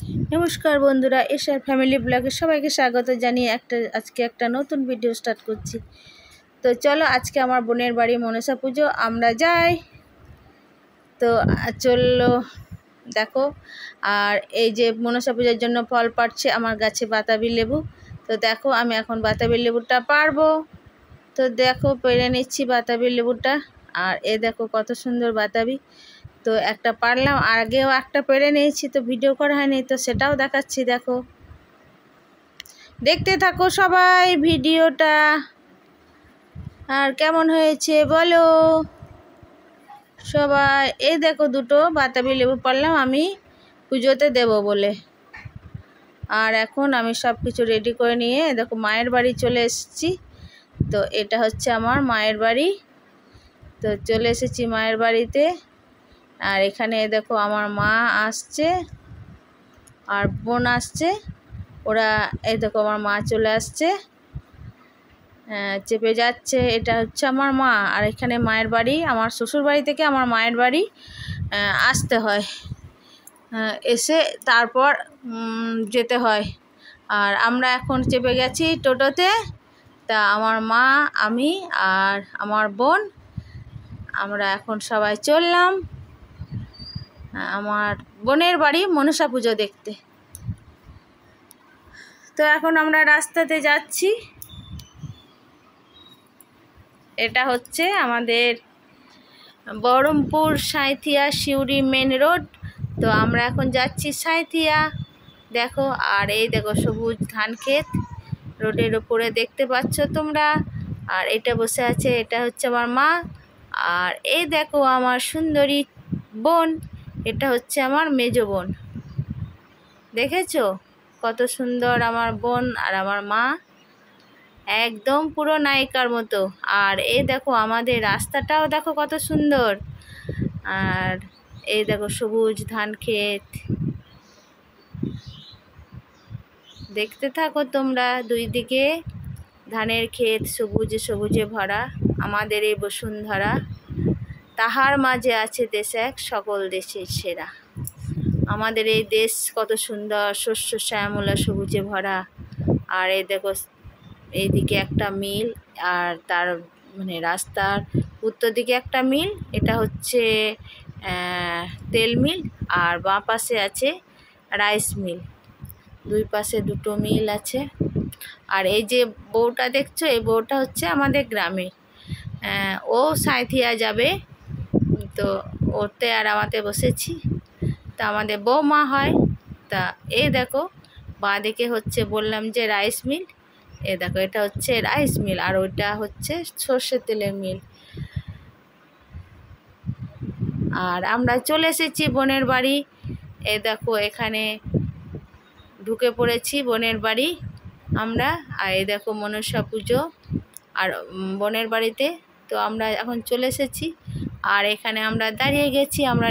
नमस्कार बंधुरा एशआर फैमिली ब्लगे सबाइके स्वागत जानिए आज के एक नतून भिडियो स्टार्ट करছি। तो चलो आज के आमार बोनेर बाड़ी मनसा पुजो आमरा जाई। तो चलो देखो और এই যে मनसा पूजार জন্য ফল পাড়ছে আমার গাছে বাতাবি লেবু। তো দেখো আমি এখন বাতাবি লেবুটা পারবো। তো দেখো পেরে নিচ্ছি বাতাবি লেবুটা আর এই দেখো কত সুন্দর বাতাবি। তো একটা পারলাম আর আগেও একটা পেরে নিয়েছি, তো ভিডিও করা হয়নি, তো সেটাও দেখাচ্ছি। দেখো দেখতে থাকো সবাই ভিডিওটা আর কেমন হয়েছে বলো সবাই। এই দেখো দুটো বাতাবি লেবু পারলাম আমি পুজোতে দেব বলে। আর এখন আমি সব কিছু রেডি করে নিয়ে দেখো মায়ের বাড়ি চলে এসেছি। তো এটা হচ্ছে আমার মায়ের বাড়ি। তো চলে এসেছি মায়ের বাড়িতে আর এখানে দেখো আমার মা আসছে আর বোন আসছে। ওরা এই দেখো আমার মা চলে আসছে, চেপে যাচ্ছে। এটা হচ্ছে আমার মা আর এখানে মায়ের বাড়ি। আমার শ্বশুর বাড়ি থেকে আমার মায়ের বাড়ি আসতে হয়, এসে তারপর যেতে হয়। আর আমরা এখন চেপে গেছি টোটোতে। তা আমার মা, আমি আর আমার বোন আমরা এখন সবাই চললাম আমার বোনের বাড়ি মনসা পুজো দেখতে। তো এখন আমরা রাস্তাতে যাচ্ছি। এটা হচ্ছে আমাদের বহরমপুর সাঁইথিয়া সিউড়ি মেন রোড। তো আমরা এখন যাচ্ছি সাঁইথিয়া। দেখো আর এই দেখো সবুজ ধান ক্ষেত রোডের উপরে দেখতে পাচ্ছ তোমরা। আর এটা বসে আছে, এটা হচ্ছে আমার মা। আর এই দেখো আমার সুন্দরী বোন, এটা হচ্ছে আমার মেজো বোন। দেখেছো কত সুন্দর আমার বোন আর আমার মা, একদম পুরো নায়িকার মতো। আর এই দেখো আমাদের রাস্তাটাও দেখো কত সুন্দর। আর এই দেখো সবুজ ধান ক্ষেত দেখতে থাকো তোমরা। দুই দিকে ধানের ক্ষেত সবুজে সবুজে ভরা। আমাদের এই বসুন্ধরা, তাহার মাঝে আছে দেশ এক সকল দেশের সেরা। আমাদের এই দেশ কত সুন্দর, শস্য শ্যামলা সবুজে ভরা। আর এই দেখো এইদিকে একটা মিল আর তার মানে রাস্তার উত্তর দিকে একটা মিল, এটা হচ্ছে তেল মিল। আর বাঁ পাশে আছে রাইস মিল, দুই পাশে দুটো মিল আছে। আর এই যে বউটা দেখছো, এই বউটা হচ্ছে আমাদের গ্রামে। ও সাঁইথিয়া যাবে, তো ওতে আর আমাতে বসেছি। তা আমাদের বৌমা হয়। তা এই দেখো বাঁ দিকে হচ্ছে বললাম যে রাইস মিল। এই দেখো এটা হচ্ছে রাইস মিল আর ওইটা হচ্ছে সর্ষের তেলের মিল। আর আমরা চলে এসেছি বোনের বাড়ি। এই দেখো এখানে ঢুকে পড়েছি বোনের বাড়ি আমরা। আর এই দেখো মনসা পুজো আর বোনের বাড়িতে। তো আমরা এখন চলে এসেছি আর এখানে আমরা দাঁড়িয়ে গেছি। আমরা